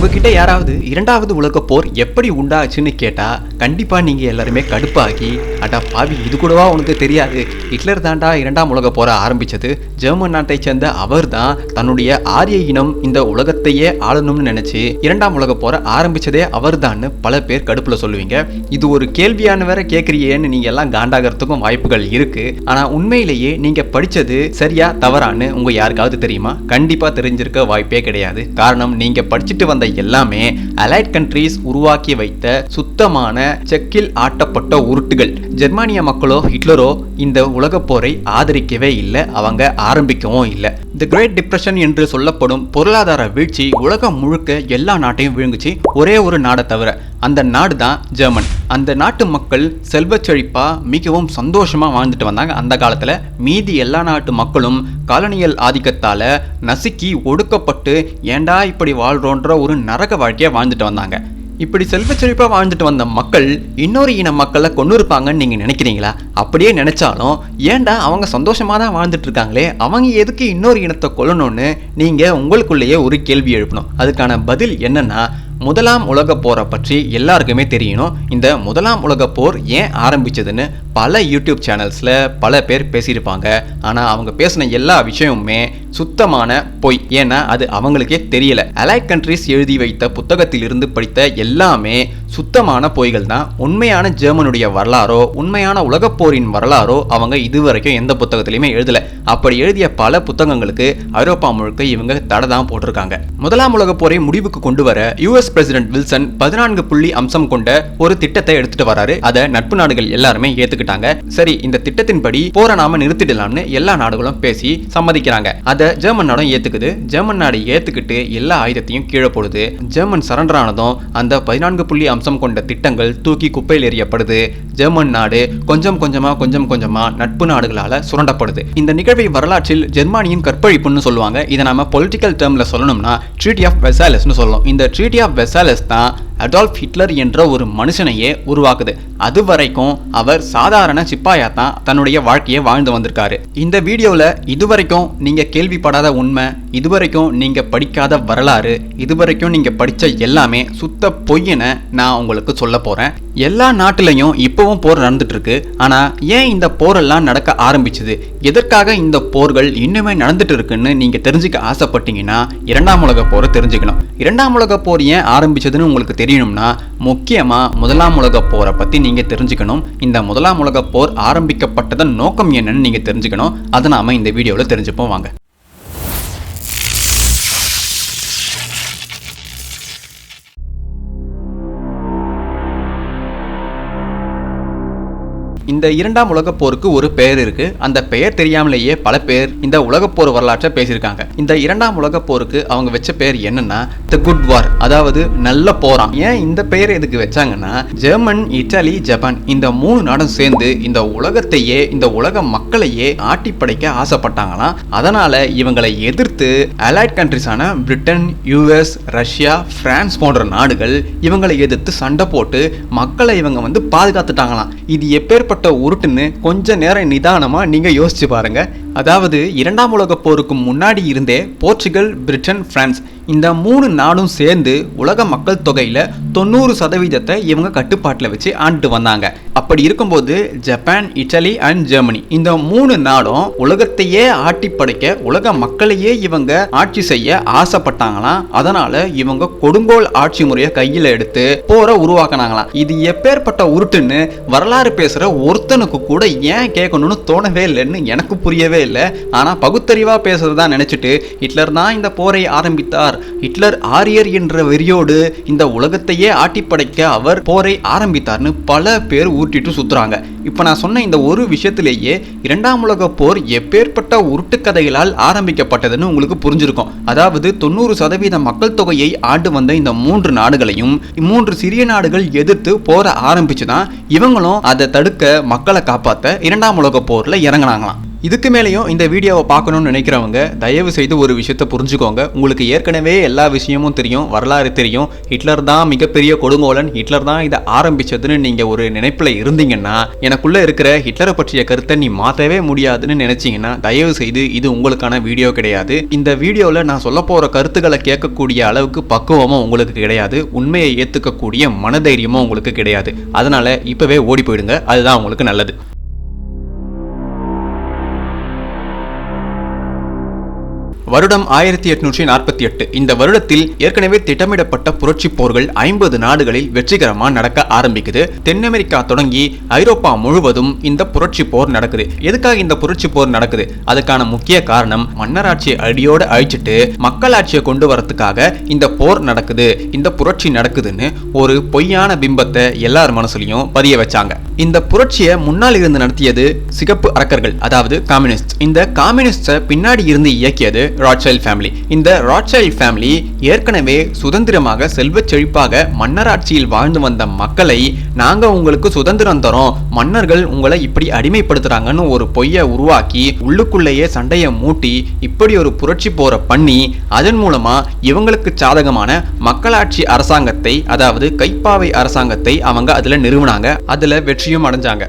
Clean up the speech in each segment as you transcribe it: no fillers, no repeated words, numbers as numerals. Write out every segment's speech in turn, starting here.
உங்ககிட்ட யாராவது இரண்டாவது உலகப் போர் எப்படி உண்டாச்சுன்னு கேட்டா கண்டிப்பா நீங்க எல்லாருமே கடுப்பாகி, அடா பாவி, இது கூடவா உனக்கு தெரியாது, ஹிட்லர் தாண்டா இரண்டாம் உலக போரை ஆரம்பிச்சது, ஜெர்மன் நாட்டை சேர்ந்த அவர் தான் தன்னுடைய ஆரிய இனம் இந்த உலகத்தையே ஆளணும்னு நினைச்சு இரண்டாம் உலக போரை ஆரம்பிச்சதே அவர் தான்னு பல பேர் கடுப்புல சொல்லுவீங்க. இது ஒரு கேள்வியான வேற கேட்கறியேன்னு நீங்க எல்லாம் காண்டாகிறதுக்கும் வாய்ப்புகள் இருக்கு. ஆனா உண்மையிலேயே நீங்க படிச்சது சரியா தவறான்னு உங்க யாருக்காவது தெரியுமா? கண்டிப்பா தெரிஞ்சிருக்க வாய்ப்பே கிடையாது. காரணம், நீங்க படிச்சுட்டு வந்த எல்லாமே அலைட் கண்ட்ரீஸ் உருவாக்கி வைத்த சுத்தமான செக்கில் ஆட்டப்பட்ட உருட்டுகள். ஜெர்மானிய மக்களோ ஹிட்லரோ இந்த உலக போரை ஆதரிக்கவே இல்லை, அவங்க ஆரம்பிக்கவும் இல்லை. தி கிரேட் டிப்ரெஷன் என்று சொல்லப்படும் பொருளாதார வீழ்ச்சி உலகம் முழுக்க எல்லா நாட்டையும் விழுங்குச்சு, ஒரே ஒரு நாடை தவிர. அந்த நாடு தான் ஜெர்மன். அந்த நாட்டு மக்கள் செல்வச் செழிப்பா மிகவும் சந்தோஷமா வாழ்ந்துட்டு வந்தாங்க அந்த காலத்துல. மீதி எல்லா நாட்டு மக்களும் காலனியல் ஆதிக்கத்தால நசுக்கி ஒடுக்கப்பட்டு ஏண்டா இப்படி வாழ்றோன்ற ஒரு நரக வாழ்க்கையா வாழ்ந்துட்டு வந்தாங்க. இப்படி செல்வ செழிப்பா வாழ்ந்துட்டு வந்த மக்கள் இன்னொரு இன மக்களை கொண்டு இருப்பாங்கன்னு நீங்க நினைக்கிறீங்களா? அப்படியே நினைச்சாலும் ஏண்டா அவங்க சந்தோஷமா தான் வாழ்ந்துட்டு இருக்காங்களே, அவங்க எதுக்கு இன்னொரு இனத்தை கொல்லணும்னு நீங்க உங்களுக்குள்ளேயே ஒரு கேள்வி எழுப்பணும். அதுக்கான பதில் என்னன்னா, முதலாம் உலக போரை பற்றி எல்லாருக்குமே தெரியணும். இந்த முதலாம் உலக போர் ஏன் ஆரம்பிச்சதுன்னு பல யூடியூப் சேனல்ஸ்ல பல பேர் பேசியிருப்பாங்க. ஆனா அவங்க பேசின எல்லா விஷயமுமே சுத்தமான பொய். ஏன்னா அது அவங்களுக்கே தெரியல. அலைட் கண்ட்ரீஸ் எழுதி வைத்த புத்தகத்திலிருந்து படித்த எல்லாமே சுத்தமான பொய்கள் தான். உண்மையான ஜெர்மனுடைய வரலாறோ உண்மையான உலகப் போரின் வரலாறோ அவங்க இதுவரைக்கும் எந்த புத்தகத்திலையுமே எழுதல. அப்படி எழுதிய பல புத்தகங்களுக்கு ஐரோப்பா முழுக்க இவங்க தடை தான் போட்டிருக்காங்க. முதலாம் உலக போரை முடிவுக்கு கொண்டு வர யுஎஸ் பிரசிடென்ட் வில்சன் 14 புள்ளி அம்சம் கொண்ட ஒரு திட்டத்தை எடுத்துட்டு வராரு. அதை நட்பு நாடுகள் எல்லாருமே ஏத்துக்கிட்டாங்க. சரி, இந்த திட்டத்தின்படி போரை நாம நிறுத்திடலாம்னு எல்லா நாடுகளும் பேசி சம்மதிக்கிறாங்க. அதை ஜெர்மன் நாடும் ஏத்துக்குது. ஜெர்மன் நாடு ஏத்துக்கிட்டு எல்லா ஆயுதத்தையும் கீழே போடுது. ஜெர்மன் சரண்டர் ஆனதும் அந்த 14 புள்ளி அம்சம் கொண்ட திட்டங்கள் தூக்கி குப்பையில் எறியப்படுது. ஜெர்மன் நாடு கொஞ்சம் கொஞ்சமா நட்பு நாடுகளால சுரண்டப்படுது. இந்த நிகழ்வை வரலாற்றில் ஜெர்மானியின் கற்பழிப்புன்னு சொல்லுவாங்க. இதை நாம பொலிட்டிக்கல் டேர்ம்ல சொல்லணும்னா ட்ரீட்டி ஆஃப் வெர்சாய்லஸ்னு சொல்லணும். இந்த ட்ரீட்டி ஆஃப் வெர்சாய்லஸ் தான் அடால்ஃப் ஹிட்லர் என்ற ஒரு மனுஷனையே உருவாக்குது. அது வரைக்கும் அவர் சாதாரண சிப்பாயா தான் தன்னுடைய வாழ்க்கையை வாழ்ந்து வந்திருக்காரு. இந்த வீடியோவில் இதுவரைக்கும் நீங்க கேள்விப்படாத உண்மை, இதுவரைக்கும் நீங்க படிக்காத வரலாறு, இதுவரைக்கும் நீங்க படிச்ச எல்லாமே சுத்த பொய்யன நான் உங்களுக்கு சொல்ல போறேன். எல்லா நாட்டிலையும் இப்பவும் போர் நடந்துட்டு இருக்கு. ஆனா ஏன் இந்த போரெல்லாம் நடக்க ஆரம்பிச்சது, எதற்காக இந்த போர்கள் இன்னுமே நடந்துட்டு இருக்குன்னு நீங்க தெரிஞ்சுக்க ஆசைப்பட்டீங்கன்னா இரண்டாம் உலக போரை தெரிஞ்சுக்கணும். இரண்டாம் உலக போர் ஏன் ஆரம்பிச்சதுன்னு உங்களுக்கு தெரியணும்னா முக்கியமா முதலாம் உலக போரை பத்தி நீங்க தெரிஞ்சுக்கணும். இந்த முதலாம் உலக போர் ஆரம்பிக்கப்பட்டதன் நோக்கம் என்னன்னு நீங்க தெரிஞ்சுக்கணும். அதை நாம இந்த வீடியோல தெரிஞ்சுப்போம் வாங்க. இந்த இரண்டாம் உலகப் போருக்கு ஒரு பெயர் இருக்கு. அந்த பெயர் தெரியாமலேயே பல பேர் இந்த உலகப் போர் வரலாற்றை பேசியிருக்காங்க. இந்த இரண்டாம் உலகப் போருக்கு அவங்க வச்ச பெயர் என்னன்னா தி குட் வார், அதாவது நல்ல போராம். ஏன் இந்த பெயர் எதுக்கு வச்சாங்கன்னா, ஜெர்மன், இத்தாலி, ஜப்பான் இந்த 3 நாடும் சேர்ந்து இந்த உலகத்தையே, இந்த உலக மக்களையே ஆட்டி படைக்க ஆசைப்பட்டாங்களாம். அதனால இவங்களை எதிர்த்து அலைட் கண்ட்ரிஸான பிரிட்டன், யுஎஸ், ரஷ்யா, பிரான்ஸ் போன்ற நாடுகள் இவங்களை எதிர்த்து சண்டை போட்டு மக்களை இவங்க பாதுகாத்துட்டாங்களாம். இது எப்பேற்பட்ட உருட்டுன்னு கொஞ்ச நேரம் நிதானமா நீங்க யோசிச்சு பாருங்க. அதாவது இரண்டாம் உலக போருக்கு முன்னாடி இருந்தே போர்ச்சுகல், பிரிட்டன், பிரான்ஸ் இந்த 3 நாடும் சேர்ந்து உலக மக்கள் தொகையில 90% இவங்க கட்டுப்பாட்டில் வச்சு ஆண்டு வந்தாங்க. அப்படி இருக்கும்போது ஜப்பான், இத்தாலி அண்ட் ஜெர்மனி இந்த 3 நாடும் உலகத்தையே ஆட்டி படைக்க, உலக மக்களையே இவங்க ஆட்சி செய்ய ஆசைப்பட்டாங்களாம். அதனால இவங்க கொடுங்கோல் ஆட்சி முறையை கையில எடுத்து போரை உருவாக்கினாங்களாம். இது எப்பேற்பட்ட உருட்டுன்னு வரலாறு பேசுற ஒருத்தனுக்கு கூட ஏன் கேட்கணும்னு தோணவே இல்லைன்னு எனக்கு புரியவே இல்லை. ஆனா பகுத்தறிவா பேசுறதா நினைச்சிட்டு ஹிட்லர் தான் இந்த போரை ஆரம்பித்தார், ஹிட்லர் ஆரியர் என்ற வெறியோடு இந்த உலகத்தையே ஆட்டி படைக்க அவர் போரை ஆரம்பித்தார்னு பல பேர் ஊட்டிட்டு சுத்துறாங்க. இப்ப நான் சொன்ன இந்த ஒரு விஷயத்திலேயே இரண்டாம் உலக போர் எப்பேற்பட்ட உருட்டு கதைகளால் ஆரம்பிக்கப்பட்டதுன்னு உங்களுக்கு புரிஞ்சிருக்கும். அதாவது 90% மக்கள் தொகையை ஆண்டு வந்த இந்த 3 நாடுகளையும் 3 சிறிய நாடுகள் எதிர்த்து போரை ஆரம்பிச்சுதான் இவங்களும் அதை தடுக்க, மக்களை காப்பாற்ற இரண்டாம் உலக போர்ல இறங்கினாங்களாம். இதுக்கு மேலேயும் இந்த வீடியோவை பார்க்கணும்னு நினைக்கிறவங்க தயவு செய்து ஒரு விஷயத்தை புரிஞ்சுக்கோங்க. உங்களுக்கு ஏற்கனவே எல்லா விஷயமும் தெரியும், வரலாறு தெரியும், ஹிட்லர் தான் மிகப்பெரிய கொடுங்கோலன், ஹிட்லர் தான் இதை ஆரம்பிச்சதுன்னு நீங்க ஒரு நினைப்பில் இருந்தீங்கன்னா, எனக்குள்ள இருக்கிற ஹிட்லரை பற்றிய கருத்தை நீ மாற்றவே முடியாதுன்னு நினைச்சீங்கன்னா தயவு செய்து இது உங்களுக்கான வீடியோ கிடையாது. இந்த வீடியோவில் நான் சொல்ல போற கருத்துக்களை கேட்கக்கூடிய அளவுக்கு பக்குவமும் உங்களுக்கு கிடையாது, உண்மையை ஏற்றுக்கக்கூடிய மனதைரியமும் உங்களுக்கு கிடையாது. அதனால இப்பவே ஓடி போயிடுங்க, அதுதான் உங்களுக்கு நல்லது. வருடம் 1848. இந்த வருடத்தில் ஏற்கனவே திட்டமிடப்பட்ட புரட்சி போர்கள் 50 நாடுகளில் வெற்றிகரமா நடக்க ஆரம்பிக்குது. தென் அமெரிக்கா தொடங்கி ஐரோப்பா முழுவதும் இந்த புரட்சி போர் நடக்குது. எதுக்காக இந்த புரட்சி போர் நடக்குது? அதுக்கான முக்கிய காரணம் மன்னராட்சியை அடியோடு அழிச்சிட்டு மக்களாட்சியை கொண்டு வரதுக்காக இந்த போர் நடக்குது, இந்த புரட்சி நடக்குதுன்னு ஒரு பொய்யான பிம்பத்தை எல்லார் மனசுலையும் பதிய வச்சாங்க. இந்த புரட்சியை முன்னால் இருந்து நடத்தியது சிகப்பு அரக்கர்கள், அதாவது காம்யூனிஸ்ட். இந்த காம்யூனிஸ்ட பின்னாடி இருந்து இயக்கியது ராட்சைல்ட் ஃபேமிலி. இந்த ராட்சைல்ட் ஃபேமிலி ஏற்கனவே சுதந்திரமாக செல்வச் செழிப்பாக மன்னராட்சியில் வாழ்ந்து வந்த மக்களை நாங்க உங்களுக்கு சுதந்திரம் தரோம், மன்னர்கள் உங்களை இப்படி அடிமைப்படுத்துறாங்கன்னு ஒரு பொய்யை உருவாக்கி உள்ளுக்குள்ளேயே சண்டையை மூட்டி இப்படி ஒரு புரட்சி போரை பண்ணி அதன் மூலமா இவங்களுக்கு சாதகமான மக்களாட்சி அரசாங்கத்தை, அதாவது கைப்பாவை அரசாங்கத்தை அவங்க அதுல நிறுவனாங்க. அதுல வெற்றியும் அடைஞ்சாங்க.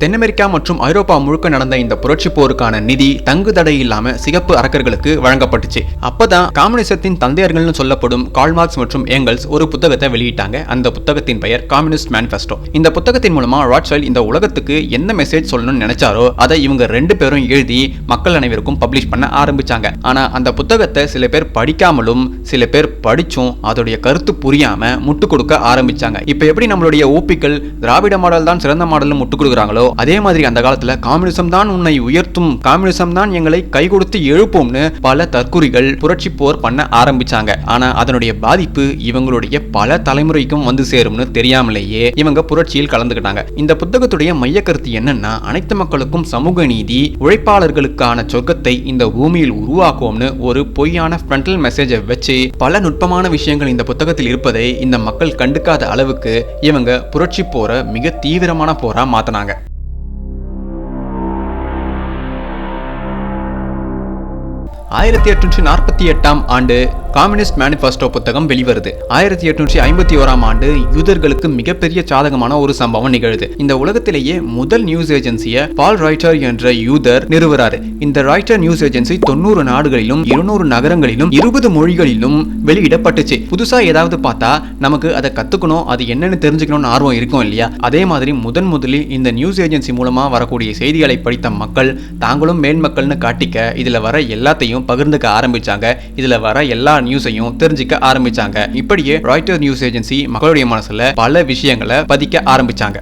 தென் அமெரிக்கா மற்றும் ஐரோப்பா முழுக்க நடந்த இந்த புரட்சி போருக்கான நிதி தங்கு தடை இல்லாம சிகப்பு அரக்கர்களுக்கு வழங்கப்பட்டுச்சு. அப்பதான் கம்யூனிசத்தின் தந்தையர்கள்னு சொல்லப்படும் கார்ல் மார்க்ஸ் மற்றும் ஏங்கல்ஸ் ஒரு புத்தகத்தை வெளியிட்டாங்க. அந்த புத்தகத்தின் பெயர் கம்யூனிஸ்ட் மேனிஃபெஸ்டோ. இந்த புத்தகத்தின் மூலமா ராட்சைல்ட் இந்த உலகத்துக்கு என்ன மெசேஜ் சொல்லணும்னு நினைச்சாரோ அதை இவங்க 2 பேரும் எழுதி மக்கள் அனைவருக்கும் பப்ளிஷ் பண்ண ஆரம்பிச்சாங்க. ஆனா அந்த புத்தகத்தை சில பேர் படிக்காமலும் சில பேர் படிச்சும் அதோடைய கருத்து புரியாம முட்டு கொடுக்க ஆரம்பிச்சாங்க. இப்ப எப்படி நம்மளுடைய ஊப்பிகள் திராவிட மாடல் தான் சிறந்த மாடல் முட்டு கொடுக்குறாங்களோ, அதே மாதிரி அந்த காலத்துல கம்யூனிசம் தான் உன்னை உயர்த்தும், கம்யூனிசம் தான் எங்களை கை கொடுத்து எழுப்போம்னு பல தற்குறிகள் புரட்சி போர் பண்ண ஆரம்பிச்சாங்க. ஆனா அதனுடைய பாதிப்பு இவங்களுடைய பல தலைமுறைக்கும் வந்து சேரும்னு தெரியாமலேயே இவங்க புரட்சியில் கலந்துக்கிட்டாங்க. இந்த புத்தகத்துடைய மைய கருத்து என்னன்னா, அனைத்து மக்களுக்கும் சமூக நீதி, உழைப்பாளர்களுக்கான சொர்க்கத்தை இந்த பூமியில் உருவாக்குவோம்னு ஒரு பொய்யான ஃப்ரண்டல் மெசேஜை வச்சு பல நுட்பமான விஷயங்கள் இந்த புத்தகத்தில் இருப்பதை இந்த மக்கள் கண்டுக்காத அளவுக்கு இவங்க புரட்சி போரை மிக தீவிரமான போரா மாத்தினாங்க. 1848ஆம் ஆண்டு கம்யூனிஸ்ட் மேனிஃபெஸ்டோ புத்தகம் வெளிவருது. 1851ஆம் ஆண்டு யூதர்களுக்கு மிகப்பெரிய சாதகமான ஒரு சம்பவம் நிகழுது. இந்த உலகத்திலேயே முதல் நியூஸ் ஏஜென்சியை பால் ராய்ட்டர் என்ற யூதர் நிறுவுறாரு. இந்த ராய்ட்டர் நியூஸ் ஏஜென்சி 90 நாடுகளிலும் 200 நகரங்களிலும் 20 மொழிகளிலும் வெளியிடப்பட்டுச்சு. புதுசா ஏதாவது பார்த்தா நமக்கு அதை கத்துக்கணும், அது என்னன்னு தெரிஞ்சுக்கணும்னு ஆர்வம் இருக்கும் இல்லையா? அதே மாதிரி முதலில் இந்த நியூஸ் ஏஜென்சி மூலமா வரக்கூடிய செய்திகளை படித்த மக்கள் தாங்களும் மேன்மக்கள்னு காட்டிக்க இதுல வர எல்லாத்தையும் பகிர்ந்துக்க ஆரம்பிச்சாங்க. இதுல வர எல்லா நியூஸையும் தெரிஞ்சுக்க ஆரம்பிச்சாங்க. இப்படியே ராய்ட்டர் நியூஸ் ஏஜென்சி மக்களுடைய மனசுல பல விஷயங்களை பதிக்க ஆரம்பிச்சாங்க.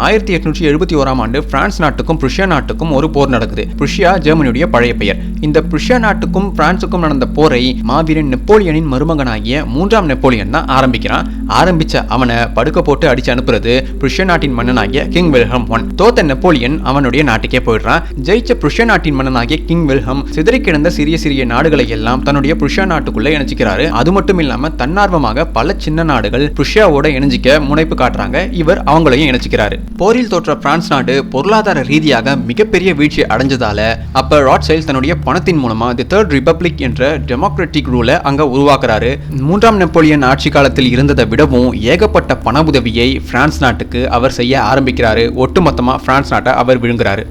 1871ஆம் ஆண்டு பிரான்ஸ் நாட்டுக்கும் புருஷியா நாட்டுக்கும் ஒரு போர் நடக்குது. புருஷியா ஜெர்மனியுடைய பழைய பெயர். இந்த புருஷியா நாட்டுக்கும் பிரான்சுக்கும் நடந்த போரை மாவீரன் நெப்போலியனின் மருமகனாகிய 3ஆம் நெப்போலியன் தான் ஆரம்பிக்கிறான். ஆரம்பிச்ச அவனை படுக்க போட்டு அடிச்சு அனுப்புறது புருஷியா நாட்டின் மன்னனாகிய கிங் வில்ஹெல்ம் I. தோத்த நெப்போலியன் அவனுடைய நாட்டுக்கே போயிடுறான். ஜெயிச்ச புருஷியா நாட்டின் மன்னனாகிய கிங் வில்ஹெல்ம் சிதறி கிடந்த சிறிய நாடுகளை எல்லாம் தன்னுடைய புருஷியா நாட்டுக்குள்ள இணைச்சிக்கிறாரு. அது மட்டும் இல்லாம தன்னார்வமாக பல சின்ன நாடுகள் புருஷியாவோட இணைஞ்சிக்க முனைப்பு காட்டுறாங்க. இவர் அவங்களையும் இணைச்சிக்கிறாரு. போரில் தோற்ற பிரான்ஸ் நாடு பொருளாதார ரீதியாக மிகப்பெரிய வீழ்ச்சி அடைஞ்சதால அப்ப ராட்சைல்ட் தன்னுடைய பணத்தின் மூலமா தி தேர்ட் ரிபப்ளிக் என்ற டெமோக்ராட்டிக் ரூலை அங்க உருவாக்குறாரு. 3ஆம் நெப்போலியன் ஆட்சி காலத்தில் இருந்ததை விடவும் ஏகப்பட்ட பண உதவியை பிரான்ஸ் நாட்டுக்கு அவர் செய்ய ஆரம்பிக்கிறாரு. ஒட்டுமொத்தமா பிரான்ஸ் நாட்டை அவர் விழுங்குறாரு.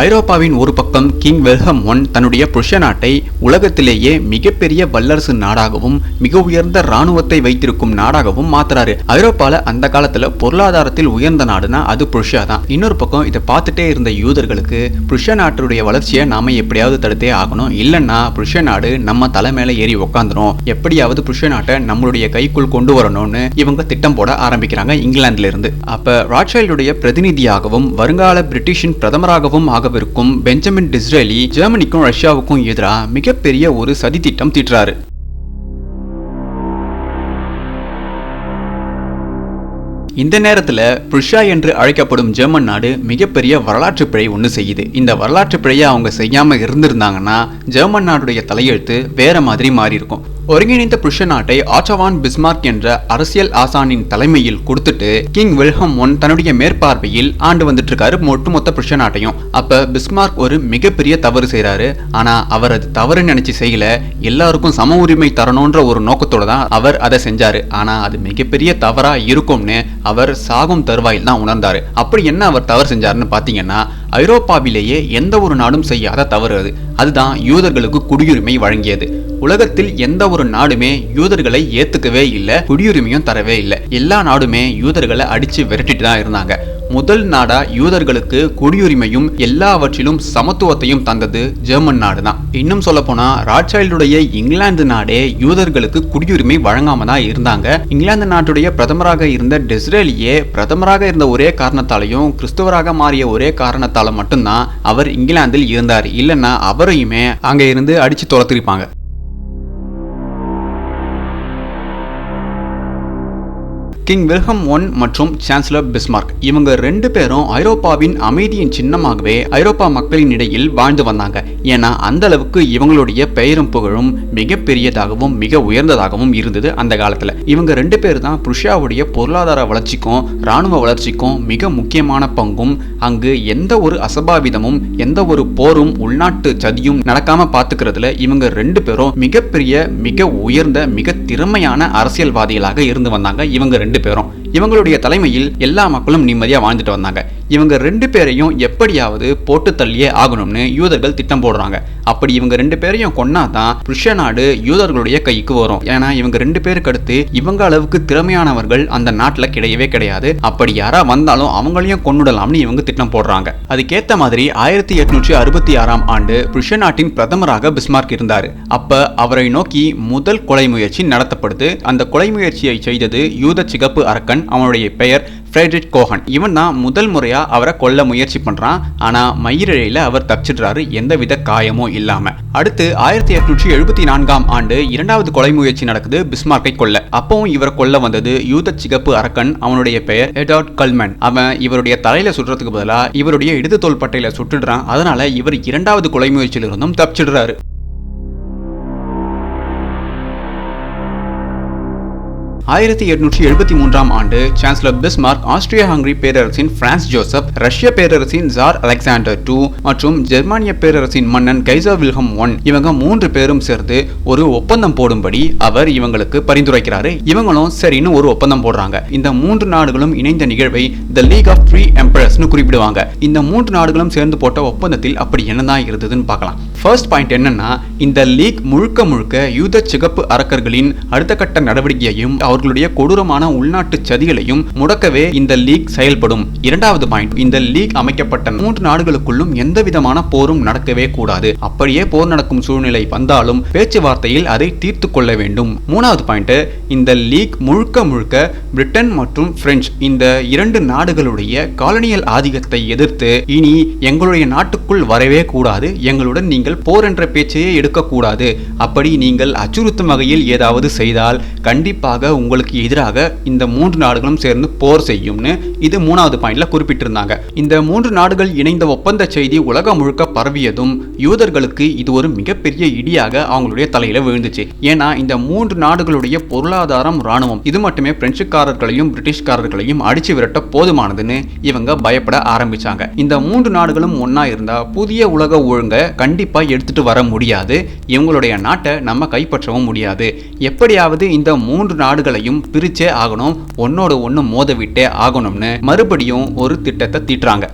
ஐரோப்பாவின் ஒரு பக்கம் கிங் வில்ஹெல்ம் I தன்னுடைய புருஷியா நாட்டை உலகத்திலேயே மிகப்பெரிய வல்லரசு நாடாகவும் மிக உயர்ந்த இராணுவத்தை வைத்திருக்கும் நாடாகவும் மாத்துறாரு. ஐரோப்பால அந்த காலத்துல பொருளாதாரத்தில் உயர்ந்த நாடுனா அது புருஷியா தான். இன்னொரு பக்கம் இதை பார்த்துட்டே இருந்த யூதர்களுக்கு புருஷியா நாட்டுடைய வளர்ச்சியை நாம எப்படியாவது தடுத்தே ஆகணும், இல்லைன்னா புருஷியா நாடு நம்ம தலை மேல ஏறி உக்காந்துரும், எப்படியாவது புருஷியா நாட்டை நம்மளுடைய கைக்குள் கொண்டு வரணும்னு இவங்க திட்டம் போட ஆரம்பிக்கிறாங்க இங்கிலாந்துல இருந்து. அப்ப ராட்சைல்டுடைய பிரதிநிதியாகவும் வருங்கால பிரிட்டிஷின் பிரதமராகவும் ஆகவிருக்கும் பெஞ்சமின் டிஸ்ரேலி ஜெர்மனிக்கும் ரஷ்யாவுக்கும் எதிராக மிகப்பெரிய ஒரு சதி திட்டம் தீட்டுறாரு. இந்த நேரத்துல புருஷா என்று அழைக்கப்படும் ஜெர்மன் நாடு மிகப்பெரிய வரலாற்று பிழை ஒன்று செய்யுது. இந்த வரலாற்று பிழையை அவங்க செய்யாம இருந்திருந்தாங்கன்னா ஜெர்மன் நாடுடைய தலையெழுத்து வேற மாதிரி மாறி இருக்கும். ஒருங்கிணைந்த புருஷ நாட்டை ஆட்டோவான் பிஸ்மார்க் என்ற அரசியல் ஆசானின் தலைமையில் கொடுத்துட்டு கிங் வில்ஹம் I தன்னுடைய மேற்பார்வையில் ஆண்டு வந்துட்டு இருக்காரு ஒட்டுமொத்த புருஷ நாட்டையும். அப்ப பிஸ்மார்க் ஒரு மிகப்பெரிய தவறு செய்யறாரு. ஆனா அவர் அது தவறு நினைச்சு செய்யல, எல்லாருக்கும் சம உரிமை தரணும்ன்ற ஒரு நோக்கத்தோட தான் அவர் அதை செஞ்சாரு. ஆனா அது மிகப்பெரிய தவறா இருக்கும்னு அவர் சாகும் தருவாயில் தான் உணர்ந்தாரு. அப்படி என்ன அவர் தவறு செஞ்சாருன்னு பாத்தீங்கன்னா, ஐரோப்பாவிலேயே எந்த ஒரு நாடும் செய்யாத தவறு அது. அதுதான் யூதர்களுக்கு குடியுரிமை வழங்கியது. உலகத்தில் எந்த ஒரு நாடுமே யூதர்களை ஏத்துக்கவே இல்லை, குடியுரிமையும் தரவே இல்லை. எல்லா நாடுமே யூதர்களை அடிச்சு விரட்டிட்டு தான் இருந்தாங்க. முதல் நாடா யூதர்களுக்கு குடியுரிமையும் எல்லாவற்றிலும் சமத்துவத்தையும் தந்தது ஜெர்மன் நாடு தான். இன்னும் சொல்ல போனா ராட்சைல்டுடைய இங்கிலாந்து நாடே யூதர்களுக்கு குடியுரிமை வழங்காம தான் இருந்தாங்க. இங்கிலாந்து நாட்டுடைய பிரதமராக இருந்த டிஸ்ரேலியே பிரதமராக இருந்த ஒரே காரணத்தாலையும் கிறிஸ்துவராக மாறிய ஒரே காரணத்தால மட்டும்தான் அவர் இங்கிலாந்தில் இருந்தார். இல்லைன்னா அவரையுமே அங்க இருந்து அடிச்சு துரத்திருப்பாங்க. கிங் வில்ஹம் I மற்றும் சான்சலர் பிஸ்மார்க் இவங்க ரெண்டு பேரும் ஐரோப்பாவின் அமைதியின் சின்னமாகவே ஐரோப்பா மக்களின் இடையில் வாழ்ந்து வந்தாங்க. ஏன்னா அந்த அளவுக்கு இவங்களுடைய பெயரும் புகழும் மிகப்பெரியதாகவும் மிக உயர்ந்ததாகவும் இருந்தது அந்த காலத்துல. இவங்க ரெண்டு பேர் தான் புருஷாவுடைய பொருளாதார வளர்ச்சிக்கும் இராணுவ வளர்ச்சிக்கும் மிக முக்கியமான பங்கும், அங்கு எந்த ஒரு அசம்பாவிதமும் எந்த ஒரு போரும் உள்நாட்டு சதியும் நடக்காம பாத்துக்கிறதுல இவங்க ரெண்டு பேரும் மிகப்பெரிய மிக உயர்ந்த மிக திறமையான அரசியல்வாதிகளாக இருந்து வந்தாங்க. இவங்க ரெண்டு பேரும் இவங்களுடைய தலைமையில் எல்லா மக்களும் நிம்மதியா வாழ்ந்துட்டு வந்தாங்க. இவங்க ரெண்டு பேரையும் எப்படியாவது போட்டு தள்ளியே ஆகணும்னு யூதர்கள் திட்டம் போடுறாங்க. அப்படி இவங்க ரெண்டு பேரையும் கொன்னாதான் புருஷ நாடு யூதர்களுடைய கைக்கு வரும். ஏன்னா இவங்க ரெண்டு பேருக்கு அடுத்து இவங்க அளவுக்கு திறமையானவர்கள் அந்த நாட்டுல கிடையவே கிடையாது. அப்படி யாரா வந்தாலும் அவங்களையும் கொன்னுடலாம்னு இவங்க திட்டம் போடுறாங்க. அதுக்கேத்த மாதிரி 1866ஆம் ஆண்டு புருஷ நாட்டின் பிரதமராக பிஸ்மார்க் இருந்தாரு. அப்ப அவரை நோக்கி முதல் கொலை முயற்சி நடத்தப்படுது. அந்த கொலை முயற்சியை செய்தது யூத சிகப்பு அரக்கன். அவனுடைய பெயர் ஃப்ரெட்ரிக் கோஹன். இவன் தான் முதல் முறையா அவரை கொல்ல முயற்சி பண்றான். ஆனா மயிரிழையில அவர் தப்பிச்சிடுறாரு, எந்தவித காயமும் இல்லாம. அடுத்து 1874ஆம் ஆண்டு இரண்டாவது கொலை முயற்சி நடக்குது பிஸ்மார்க்கை கொல்ல. அப்பவும் இவரை கொல்ல வந்தது யூத சிகப்பு அரக்கன். அவனுடைய பெயர் எடார்ட் கல்மன். அவன் இவருடைய தலையில சுடுறதுக்கு பதிலா இவருடைய இடது தோள் பட்டையில சுட்டுடுறான். அதனால இவர் இரண்டாவது கொலை முயற்சியிலிருந்தும் தப்பிச்சிடுறாரு. 1873ஆம் ஆண்டு சான்சலர் பிஸ்மார்க் ஆஸ்திரியா ஹங்கரி பேரரசின் பிரான்ஸ் ஜோசப், ரஷ்ய பேரரசின் ஜார் அலெக்சாண்டர் II மற்றும் ஜெர்மானிய பேரரசின் மன்னன் கைசர் வில்ஹம் I இவங்க மூன்று பேரும் சேர்ந்து ஒரு ஒப்பந்தம் போடும்படி அவர் இவங்களுக்கு பரிந்துரைக்கிறாரு. இவங்களும் சரின்னு ஒரு ஒப்பந்தம் போடுறாங்க. இந்த மூன்று நாடுகளும் இணைந்த நிகழ்வை தி லீக் ஆஃப் ஃப்ரீ எம்பரர்ஸ்னு குறிப்பிடுவாங்க. இந்த மூன்று நாடுகளும் சேர்ந்து போட்ட ஒப்பந்தத்தில் அப்படி என்னதான் இருந்ததுன்னு பார்க்கலாம். ஃபர்ஸ்ட் பாயிண்ட் என்னன்னா, இந்த லீக் முழுக்க முழுக்க யூத சிகப்பு அரக்கர்களின் அடுத்த கட்ட நடவடிக்கையையும் அவர்களுடைய கொடூரமான உள்நாட்டு சதிகளையும் முடக்கவே இந்த லீக் செயல்படும். இரண்டாவது பாயிண்ட், இந்த லீக் அமைக்கப்பட்ட மூன்று நாடுகளுக்குள்ளும் எந்த விதமான போரும் நடக்கவே கூடாது. அப்படியே போர் நடக்கும் சூழ்நிலை வந்தாலும் பேச்சுவார்த்தையில் அதை தீர்த்து கொள்ள வேண்டும். மூணாவது பாயிண்ட், இந்த லீக் முழுக்க முழுக்க பிரிட்டன் மற்றும் பிரெஞ்சு இந்த இரண்டு நாடுகளுடைய காலனியல் ஆதிக்கத்தை எதிர்த்து இனி எங்களுடைய நாட்டுக்குள் வரவே கூடாது, எங்களுடன் நீங்கள் போர் என்ற பேச்சையே எடுக்கக்கூடாது, அப்படி நீங்கள் அச்சுறுத்தும் வகையில் ஏதாவது செய்தால் கண்டிப்பாக உங்களுக்கு எதிராக இந்த மூன்று நாடுகளும் சேர்ந்து போர் செய்யும்னு இது மூணாவது பாயிண்ட்ல குறிப்பிட்டிருந்தாங்க. இந்த மூன்று நாடுகள் இணைந்த ஒப்பந்த செய்தி உலகம் முழுக்க பரவியதும் யூதர்களுக்கு இது ஒரு மிகப்பெரிய இடியாக அவங்களுடைய தலையில விழுந்துச்சு. ஏன்னா இந்த மூன்று நாடுகளுடைய பொருளாதாரம், ராணுவம் இது மட்டுமே பிரெஞ்சுக்காரர்களையும் பிரிட்டிஷ்காரர்களையும் அடிச்சு விரட்ட போதுமானதுன்னு இவங்க பயப்பட ஆரம்பிச்சாங்க. இந்த மூன்று நாடுகளும் ஒன்னா இருந்தா புதிய உலக ஒழுங்க கண்டிப்பா எடுத்துட்டு வர முடியாது, இவங்களுடைய நாட்டை நம்ம கைப்பற்றவும் முடியாது. எப்படியாவது இந்த மூன்று நாடுகளையும் பிரிச்சே ஆகணும், ஒன்னோட ஒன்னு மோதவிட்டே ஆகணும்னு மறுபடியும் ஒரு திட்டத்தை தீட்டுறாங்க.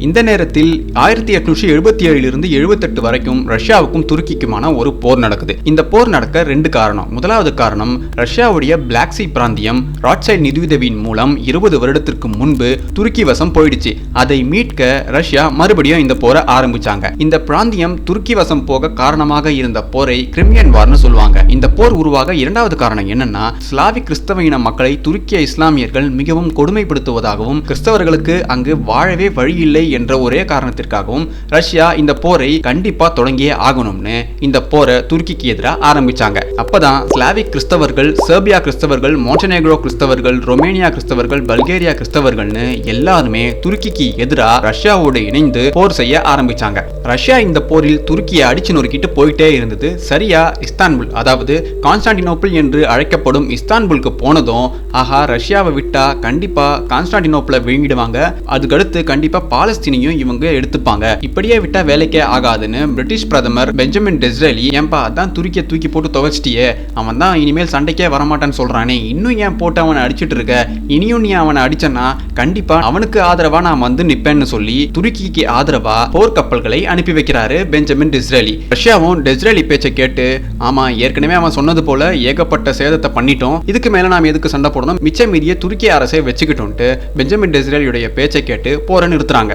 இந்த நேரத்தில் 1877 78 வரைக்கும் ரஷ்யாவுக்கும் துருக்கிக்குமான ஒரு போர் நடக்குது. இந்த போர் நடக்க ரெண்டு காரணம். முதலாவது காரணம், ரஷ்யாவுடைய பிளாக் சி பிராந்தியம் ராட்சைல்ட் நிதியுதவியின் மூலம் 20 வருடத்திற்கு முன்பு துருக்கி வசம் போயிடுச்சு. அதை மீட்க ரஷ்யா மறுபடியும் இந்த போரை ஆரம்பிச்சாங்க. இந்த பிராந்தியம் துருக்கி வசம் போக காரணமாக இருந்த போரை கிரிமியன் வார்னு சொல்லுவாங்க. இந்த போர் உருவாக இரண்டாவது காரணம் என்னன்னா, ஸ்லாவிக் கிறிஸ்தவ இன மக்களை துருக்கிய இஸ்லாமியர்கள் மிகவும் கொடுமைப்படுத்துவதாகவும் கிறிஸ்தவர்களுக்கு அங்கு வாழவே வழி இல்லை என்ற ஒரே காரணத்திற்காகவும் ரஷ்யா இந்த போரை கண்டிப்பா தொடங்கியே ஆகணும்னு இந்த போரை துருக்கிக்கு எதிராக ஆரம்பிச்சாங்க. அப்பதான் ஸ்லாவிக் கிறிஸ்தவர்கள், செர்பியா கிறிஸ்தவர்கள், மோண்டனெக்ரோ கிறிஸ்தவர்கள், ரொமேனியா கிறிஸ்தவர்கள், பல்கேரியா கிறிஸ்தவர்கள்னு எல்லாருமே துருக்கிக்கு எதிராக ரஷ்யாவோடு இணைந்து போர் செய்ய ஆரம்பிச்சாங்க. ரஷ்யா இந்த போரில் துருக்கியை அடிச்சு நொறுக்கிட்டு போயிட்டே இருந்தது. சரியா இஸ்தான்புல், அதாவது கான்ஸ்டான்டினோப்பிள் என்று அழைக்கப்படும் இஸ்தான்புலுக்கு போனதும் ஆஹா ரஷ்யாவை விட்டா கண்டிப்பா கான்ஸ்டான்டினோப்பிளை விழுங்கிடுவாங்க, அதுக்கடுத்து கண்டிப்பா பாலஸ்தீனையும் இவங்க எடுத்துப்பாங்க, இப்படியே விட்டா வேலைக்கே ஆகாதுன்னு பிரிட்டிஷ் பிரதமர் பெஞ்சமின் டிஸ்ரேலி, ஏன்பா அதான் துருக்கியை தூக்கி போட்டு துவைச்சிட்டியே, அவன் தான் இனிமேல் சண்டைக்கே வரமாட்டான்னு சொல்றானே, இன்னும் ஏன் போட்டு அவனை அடிச்சுட்டு இருக்க, இனியும் நீ அவனை அடிச்சனா கண்டிப்பா அவனுக்கு ஆதரவா நான் வந்து நிப்பேன்னு சொல்லி துருக்கிக்கு ஆதரவா போர்க்கப்பல்களை அனுப்பி வைக்கிறாரு பெஞ்சமின் டிஸ்ரேலி. ரஷ்யாவும் டிஸ்ரேலி பேச்சை கேட்டு, ஆமா ஏற்கனவே அவன் சொன்னது போல ஏகப்பட்ட சேதத்தை பண்ணிட்டோம், இதுக்கு மேல நாம் எதுக்கு சண்டை போடணும், மிச்ச மீதிய துருக்கி அரசை வச்சுக்கிட்டோன்ட்டு பெஞ்சமின் டிஸ்ரேலியுடைய பேச்சை கேட்டு போரை நிறுத்துறாங்க.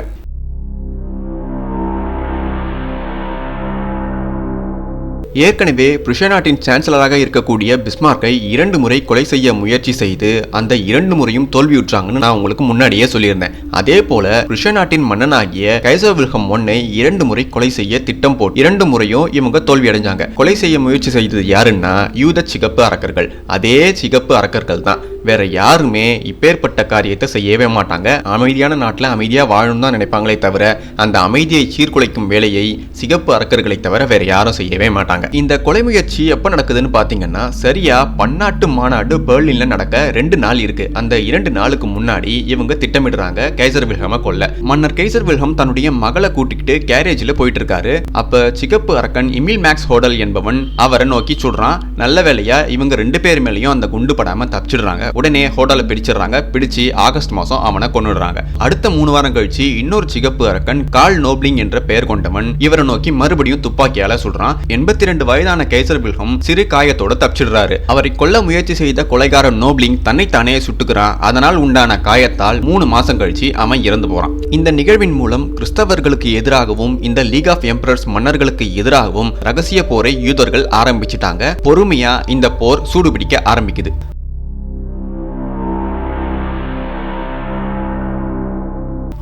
ஏற்கனவே புருஷ நாட்டின் சான்சலராக இருக்கக்கூடிய பிஸ்மார்க்கை 2 முறை கொலை செய்ய முயற்சி செய்து அந்த 2 முறையும் தோல்வியுற்றாங்கன்னு நான் உங்களுக்கு முன்னாடியே சொல்லியிருந்தேன். அதே போல புருஷ நாட்டின் மன்னனாகிய கைசர் வில்ஹெல்ம் I 2 முறை கொலை செய்ய திட்டம் போட்டு 2 முறையும் இவங்க தோல்வி அடைஞ்சாங்க. கொலை செய்ய முயற்சி செய்தது யாருன்னா யூத சிகப்பு அரக்கர்கள். அதே சிகப்பு அரக்கர்கள் தான், வேற யாருமே இப்பேற்பட்ட காரியத்தை செய்யவே மாட்டாங்க. அமைதியான நாட்டில் அமைதியா வாழணும் தான் நினைப்பாங்களே தவிர அந்த அமைதியை சீர்குலைக்கும் வேலையை சிகப்பு அரக்கர்களை தவிர வேற யாரும் செய்யவே மாட்டாங்க. இந்த கொலை முயற்சி எப்ப நடக்குதுன்னு பாத்தீங்கன்னா சரியா பன்னாட்டு மாநாடு பெர்லின்ல நடக்க 2 நாள் இருக்கு. அந்த 2 நாளுக்கு முன்னாடி இவங்க திட்டமிடுறாங்க கைசர் வில்ஹெல்மை கொல்ல. மன்னர் கைசர் வில்ஹெல்ம் தன்னுடைய மகளை கூட்டிக்கிட்டு கேரேஜ்ல போயிட்டு இருக்காரு. அப்ப சிகப்பு அரக்கன் இமில் மேக்ஸ் ஹோடல் என்பவன் அவரை நோக்கி சொல்றான். நல்ல வேலையா இவங்க 2 பேர் மேலேயும் அந்த குண்டு படாம தப்பிச்சிடுறாங்க. உடனே ஹோட்டலை பிடிச்சிடறாங்க. பிடிச்சு ஆகஸ்ட் மாசம் அவனை கொன்னுடுறாங்க. அடுத்த 3 வாரம் கழிச்சு இன்னொரு சிகப்பு அரக்கன் கால் நோப்லிங் என்ற பெயர் கொண்டவன் இவரை நோக்கி மறுபடியும் துப்பாக்கியால சொல்றான். 82 வயதான கைசர் வில்ஹெல்ம் சிறு காயத்தோட தப்பிச்சிடுறாரு. அவரை கொல்ல முயற்சி செய்த கொலைகாரன் நோப்லிங் தன்னைத்தானே சுட்டுக்கிறான். அதனால் உண்டான காயத்தால் 3 மாசம் கழிச்சு அவன் இறந்து போறான். இந்த நிகழ்வின் மூலம் கிறிஸ்தவர்களுக்கு எதிராகவும் இந்த லீக் ஆஃப் எம்பரர்ஸ் மன்னர்களுக்கு எதிராகவும் ரகசிய போரை யூதர்கள் ஆரம்பிச்சிட்டாங்க. பொறுமையா இந்த போர் சூடுபிடிக்க ஆரம்பிக்குது.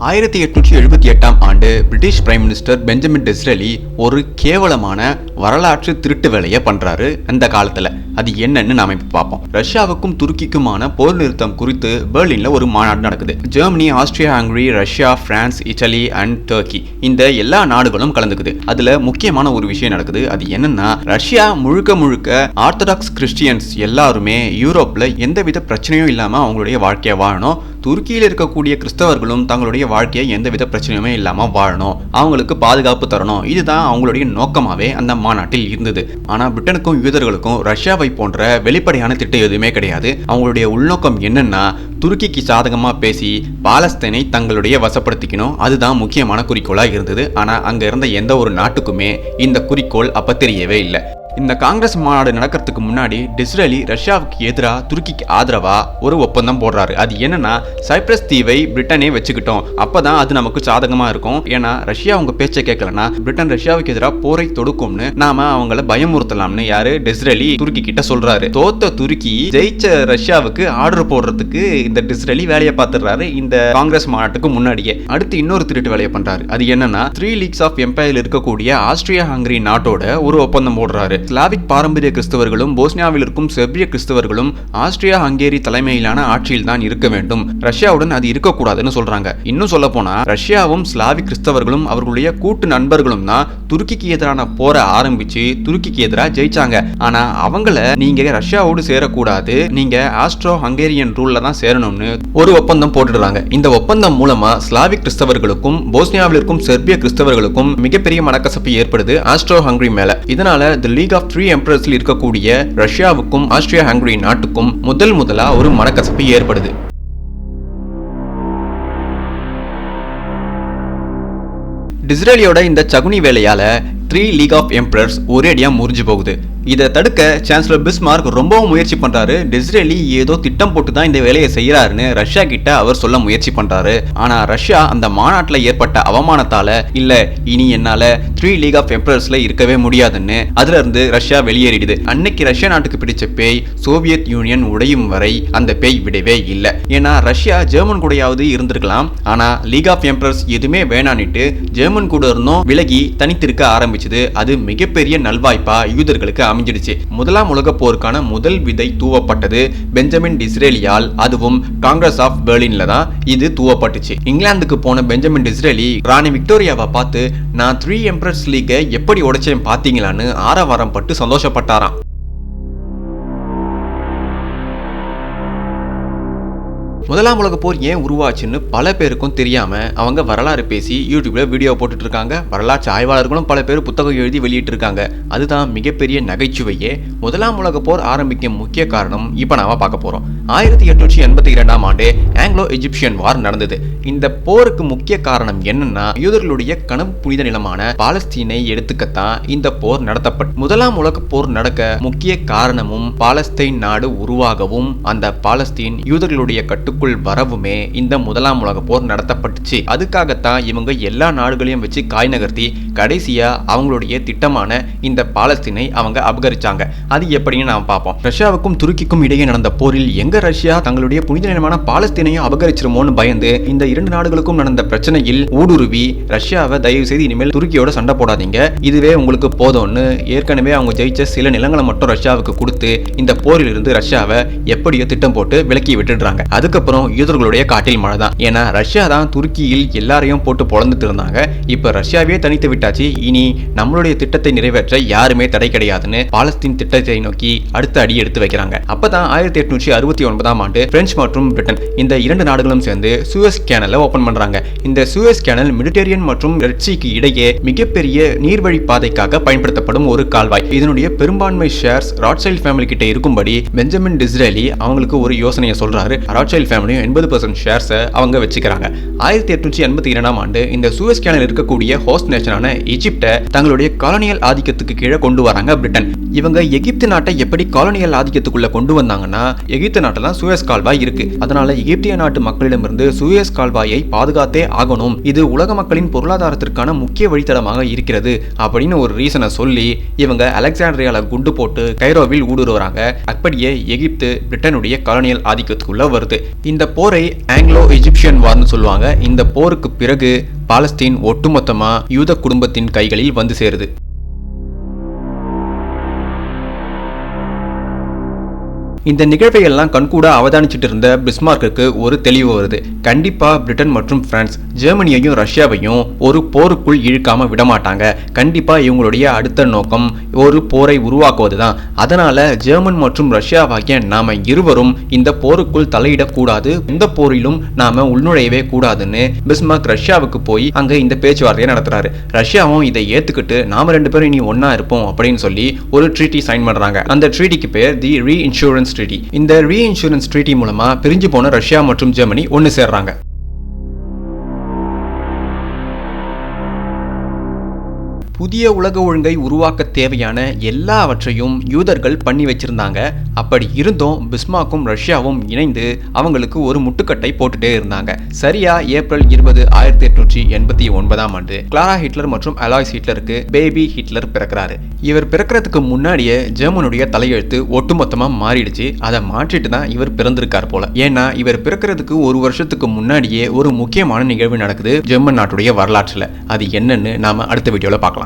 1878ஆம் ஆண்டு British prime minister Benjamin Disraeli ஒரு கேவலமான வரலாற்று திருட்டு வேலையை பண்றாரு. அந்த காலத்துல அது என்னன்னு நாம இப்ப பார்ப்போம். ரஷ்யாவுக்கும் துருக்கிக்குமான போர் நிறுத்தம் குறித்து பெர்லின்ல ஒரு மாநாடு நடக்குது. Germany, Austria, Hungary, Russia, France, Italy and Turkey இந்த எல்லா நாடுகளும் கலந்துக்குது. அதுல முக்கியமான ஒரு விஷயம் நடக்குது. அது என்னன்னா ரஷ்யா முழுக்க ஆர்த்தடாக்ஸ் கிறிஸ்டியன்ஸ் எல்லாருமே யூரோப்ல எந்தவித பிரச்சனையும் இல்லாம அவங்களுடைய வாழ்க்கையை வாழணும். துருக்கியில் இருக்கக்கூடிய கிறிஸ்தவர்களும் தங்களுடைய வாழ்க்கையை எந்தவித பிரச்சனையுமே இல்லாம வாழணும், அவங்களுக்கு பாதுகாப்பு தரணும். இதுதான் அவங்களுடைய நோக்கமாவே அந்த மாநாட்டில் இருந்தது. ஆனா பிரிட்டனுக்கும் யூதர்களுக்கும் ரஷ்யாவை போன்ற வெளிப்படையான திட்டம் எதுவுமே கிடையாது. அவங்களுடைய உள்நோக்கம் என்னன்னா துருக்கிக்கு சாதகமா பேசி பாலஸ்தீனை தங்களுடைய வசப்படுத்திக்கணும். அதுதான் முக்கியமான குறிக்கோளா இருந்தது. ஆனா அங்க இருந்த எந்த ஒரு நாட்டுக்குமே இந்த குறிக்கோள் அப்ப தெரியவே இல்லை. இந்த காங்கிரஸ் மாநாடு நடக்கிறதுக்கு முன்னாடி டிஸ்ரேலி ரஷ்யாவுக்கு எதிராக துருக்கிக்கு ஆதரவா ஒரு ஒப்பந்தம் போடுறாரு. அது என்னன்னா சைப்ரஸ் தீவை பிரிட்டனே வச்சுக்கிட்டோம், அப்பதான் அது நமக்கு சாதகமா இருக்கும். ஏன்னா ரஷ்யா அவங்க பேச்சை கேட்கலன்னா பிரிட்டன் ரஷ்யாவுக்கு எதிராக போரை தொடுக்கும்னு நாம அவங்கள பயமுறுத்தலாம்னு யாரு டிஸ்ரேலி துருக்கி கிட்ட சொல்றாரு. தோத்த துருக்கி ஜெயிச்ச ரஷ்யாவுக்கு ஆர்டர் போடுறதுக்கு இந்த டிஸ்ரேலி வேலையை பார்த்துறாரு இந்த காங்கிரஸ் மாநாட்டுக்கு முன்னாடியே. அடுத்து இன்னொரு திருட்டு வேலையை பண்றாரு. அது என்னன்னா 3 லீக்ஸ் ஆஃப் எம்பையர் இருக்கக்கூடிய ஆஸ்திரியா ஹங்கரி நாட்டோட ஒரு ஒப்பந்தம் போடுறாரு. ஸ்லாவிக் பாரம்பரிய கிறிஸ்தவர்களும் போஸ்னியாவில் இருக்கும் செர்பிய கிறிஸ்தவர்களும் ஆஸ்திரியா ஹங்கேரி தலைமையிலான ஆட்சியில் தான் இருக்க வேண்டும், ரஷ்யாவுடன் அது இருக்கக்கூடாதுன்னு சொல்றாங்க. இன்னும் சொல்ல போனா ரஷ்யாவும் ஸ்லாவிக் கிறிஸ்தவர்களும் அவர்களுடைய கூட்டு நண்பர்களும் தான் துருக்கிக்கு எதிரான போரை ஆரம்பிச்சு துருக்கிக்கு எதிராக ஜெயிச்சாங்க. ஆனா அவங்கள நீங்க ரஷ்யாவோடு சேரக்கூடாது, நீங்க ஆஸ்ட்ரோ ஹங்கேரியன் ரூல்ல தான் சேரணும்னு ஒரு ஒப்பந்தம் போட்டுடுறாங்க. இந்த ஒப்பந்தம் மூலமா ஸ்லாவிக் கிறிஸ்தவர்களுக்கும் போஸ்னியாவில் இருக்கும் செர்பிய கிறிஸ்தவர்களுக்கும் மிகப்பெரிய மனக்கசப்பு ஏற்படுது ஆஸ்ட்ரோ ஹங்கரி மேல. இதனால தி லீக் ஆஃப் 3 எம்பரர்ஸ்ல இருக்கக்கூடிய ரஷ்யாவுக்கும் ஆஸ்திரியா ஹங்கரி நாட்டுக்கும் முதலா ஒரு மனக்கசப்பு ஏற்படுது. டிஸ்ரேலியோட இந்த சகுனி வேலையால 3 லீக் ஆஃப் எம்பரர்ஸ் ஒரேடியா முறிஞ்சு போகுது. இதை தடுக்க சான்சலர் பிஸ்மார்க் ரொம்பவும் முயற்சி பண்றாரு. டிஸ்ரேலி ஏதோ திட்டம் போட்டு தான் இந்த வேலையை செய்யறாருன்னு ரஷ்யா கிட்ட அவர் சொல்ல முயற்சி பண்றாரு. ஆனா ரஷ்யா அந்த மாநாட்டில் ஏற்பட்ட அவமானத்தால இல்ல இனி என்னால 3 லீக் ஆஃப் எம்பரர்ஸ்ல இருக்கவே முடியாதுன்னு அதுல இருந்து ரஷ்யா வெளியேறிடுது. அன்னைக்கு ரஷ்யா நாட்டுக்கு பிடிச்ச பேய் சோவியத் யூனியன் உடையும் வரை அந்த பேய் விடவே இல்லை. ஏன்னா ரஷ்யா ஜெர்மன் கூடயாவது இருந்திருக்கலாம். ஆனா லீக் ஆஃப் எம்பரர்ஸ் எதுவுமே வேணான்னுட்டு ஜெர்மன் கூட இருந்தும் விலகி தனித்திருக்க ஆரம்பிச்சது. அது மிகப்பெரிய நல்வாய்ப்பா யூதர்களுக்கு அமைஞ்சிடுச்சு. முதலாம் உலக போருக்கான முதல் விதை தூவப்பட்டது பெஞ்சமின் டிஸ்ரேலியால். அதுவும் காங்கிரஸ் ஆஃப் பெர்லின்ல தான் இது தூவப்பட்டுச்சு. இங்கிலாந்துக்கு போன பெஞ்சமின் டிஸ்ரேலி ராணி விக்டோரியாவை பார்த்து நான் 3 எம்பரர்ஸ் லீகை எப்படி உடைச்சேன் பாத்தீங்களான்னு ஆரவாரம் பட்டு சந்தோஷப்பட்டாராம். முதலாம் உலக போர் ஏன் உருவாச்சுன்னு பல பேருக்கும் தெரியாம அவங்க வரலாறு பேசி யூடியூப்ல வீடியோ போட்டுட்டு இருக்காங்க. வரலாற்று ஆய்வாளர்களும் பல பேர் புத்தகம் எழுதி வெளியிட்டு இருக்காங்க. அதுதான் மிகப்பெரிய நகைச்சுவையே. முதலாம் உலக போர் ஆரம்பிக்க முக்கிய காரணம் இப்ப நாம பார்க்க போறோம். 1882ஆம் ஆண்டு ஆங்கிலோ எஜிப்சியன் வார் நடந்தது. இந்த போருக்கு முக்கிய காரணம் என்னன்னா யூதர்களுடைய கனவு புனித நிலமான பாலஸ்தீனை எடுத்துக்கத்தான் இந்த போர் நடத்தப்பட்டது. முதலாம் உலக போர் நடக்க முக்கிய காரணமும் பாலஸ்தீன் நாடு உருவாகவும் அந்த பாலஸ்தீன் யூதர்களுடைய கட்டுக்குள் வரவுமே இந்த முதலாம் உலக போர் நடத்தப்பட்டுச்சு. அதுக்காகத்தான் இவங்க எல்லா நாடுகளையும் வச்சு காய் நகர்த்தி கடைசியா அவங்களுடைய திட்டமான இந்த பாலஸ்தீனை அவங்க அபகரிச்சாங்க. அது எப்படின்னு நாம பார்ப்போம். ரஷ்யாவுக்கும் துருக்கிக்கும் இடையே நடந்த போரில் எங்க ரஷ்யா தங்களுடைய புனித நிலமான பாலஸ்தீனையும் அபகரிச்சிருமோன்னு பயந்து இந்த 2 நாடுகளுக்கும் நடந்த பிரச்சனையில் ஊடுருவி ரஷ்யாவை தயவு செய்து இனிமேல் துருக்கியோட சண்டை போடாதீங்க, இதுவே உங்களுக்கு போதும்னு ஏற்கனவே அவங்க ஜெயிச்ச சில நிலங்களை மட்டும் ரஷ்யாவுக்கு கொடுத்து இந்த போரில் இருந்து ரஷ்யாவை எப்படியோ திட்டம் போட்டு விலக்கி விட்டுடுறாங்க. அதுக்கப்புறம் யூதர்களுடைய காட்டில் மழை தான். ஏன்னா ரஷ்யா தான் துருக்கியில் எல்லாரையும் போட்டு பொழந்துட்டு இருந்தாங்க. இப்ப ரஷ்யாவே தனித்து விட்டாச்சு, இனி நம்மளுடைய திட்டத்தை நிறைவேற்ற யாருமே தடை கிடையாதுன்னு பாலஸ்தீன் திட்டத்தை நோக்கி அடுத்த அடி எடுத்து வைக்கிறாங்க. அப்பதான் 1869ஆம் ஆண்டு பிரெஞ்சு மற்றும் பிரிட்டன் இந்த 2 நாடுகளும் சேர்ந்து சூயஸ் கேனலை ஓபன் பண்றாங்க. இந்த சூயஸ் கேனல் மெடிட்டரேனியன் மற்றும் ரெட் சீக்கு இடையே மிகப்பெரிய நீர்வழி பாதைக்காக பயன்படுத்தப்படும் ஒரு கால்வாய். இதனுடைய பெரும்பான்மை ஷேர்ஸ் ராட்சைல்ட் ஃபேமிலி கிட்ட இருக்கும்படி பெஞ்சமின் டிஸ்ரேலி அவங்களுக்கு ஒரு யோசனையை சொல்றாரு. ராட்சைல்ட் ஃபேமிலியும் 80% ஷேர்ஸை அவங்க வச்சுக்கிறாங்க. 1882ஆம் ஆண்டு இந்த சூயஸ் கேனல் இருக்கக்கூடிய ஹோஸ்ட் நேஷனான எகிப்தை தங்களுடைய காலனியல் ஆதிக்கத்துக்கு கீழே கொண்டு வராங்க பிரிட்டன். இவங்க எகிப்து நாட்டை எப்படி காலனியல் ஆதிக்கத்துக்குள்ள கொண்டு வந்தாங்கன்னா எகிப்து நாட்டில் தான் சூயஸ் கால்வாய் இருக்கு. அதனால எகிப்திய நாட்டு மக்களிடமிருந்து சூயஸ் கால்வாயை பாதுகாத்தே ஆகணும், இது உலக மக்களின் பொருளாதாரத்திற்கான முக்கிய வழித்தடமாக இருக்கிறது அப்படின்னு ஒரு ரீசனை சொல்லி இவங்க அலெக்சாண்ட்ரியால குண்டு போட்டு கைரோவில் ஊடுருவறாங்க. அப்படியே எகிப்து பிரிட்டனுடைய காலனியல் ஆதிக்கத்துக்குள்ள வருது. இந்த போரை ஆங்கிலோ எஜிப்சியன் வார்னு சொல்லுவாங்க. இந்த போருக்கு பிறகு பாலஸ்தீன் ஒட்டுமொத்தமா யூத குடும்பத்தின் கைகளில் வந்து சேருது. இந்த நிகழ்வை எல்லாம் கண்கூட அவதானிச்சுட்டு இருந்த பிஸ்மார்க்கு ஒரு தெளிவு வருது. கண்டிப்பா பிரிட்டன் மற்றும் பிரான்ஸ் ஜெர்மனியையும் ரஷ்யாவையும் ஒரு போருக்குள் இழுக்காம விடமாட்டாங்க. கண்டிப்பா இவங்களுடைய அடுத்த நோக்கம் ஒரு போரை உருவாக்குவதுதான். அதனால ஜெர்மன் மற்றும் ரஷ்யாவாகிய நாம இருவரும் இந்த போருக்குள் தலையிடக்கூடாது, எந்த போரிலும் நாம உள்நுழையவே கூடாதுன்னு பிஸ்மார்க் ரஷ்யாவுக்கு போய் அங்க இந்த பேச்சுவார்த்தையை நடத்துறாரு. ரஷ்யாவும் இதை ஏத்துக்கிட்டு நாம 2 பேரும் இனி ஒன்னா இருப்போம் அப்படின்னு சொல்லி ஒரு ட்ரீட்டி சைன் பண்றாங்க. அந்த ட்ரீட்டிக்கு பேர் தி ரீஇன்சூரன்ஸ் ட்ரீட்டி. இந்த ரீஇன்சூரன்ஸ் ட்ரீட்டி மூலமா பிரிஞ்சு போன ரஷ்யா மற்றும் ஜெர்மனி ஒன்னு சேர்றாங்க. புதிய உலக ஒழுங்கை உருவாக்க தேவையான எல்லாவற்றையும் யூதர்கள் பண்ணி வச்சிருந்தாங்க. அப்படி இருந்தும் பிஸ்மார்க்கும் ரஷ்யாவும் இணைந்து அவங்களுக்கு ஒரு முட்டுக்கட்டை போட்டுட்டே இருந்தாங்க. சரியா ஏப்ரல் 20, 1889ஆம் ஆண்டு கிளாரா ஹிட்லர் மற்றும் அலாய்ஸ் ஹிட்லருக்கு பேபி ஹிட்லர் பிறக்கிறாரு. இவர் பிறக்கிறதுக்கு முன்னாடியே ஜெர்மனுடைய தலையெழுத்து ஒட்டுமொத்தமா மாறிடுச்சு. அதை மாற்றிட்டு தான் இவர் பிறந்திருக்கார் போல. ஏன்னா இவர் பிறக்கிறதுக்கு 1 வருஷத்துக்கு முன்னாடியே ஒரு முக்கியமான நிகழ்வு நடக்குது ஜெர்மன் நாட்டுடைய வரலாற்றுல. அது என்னன்னு நாம அடுத்த வீடியோல பார்க்கலாம்.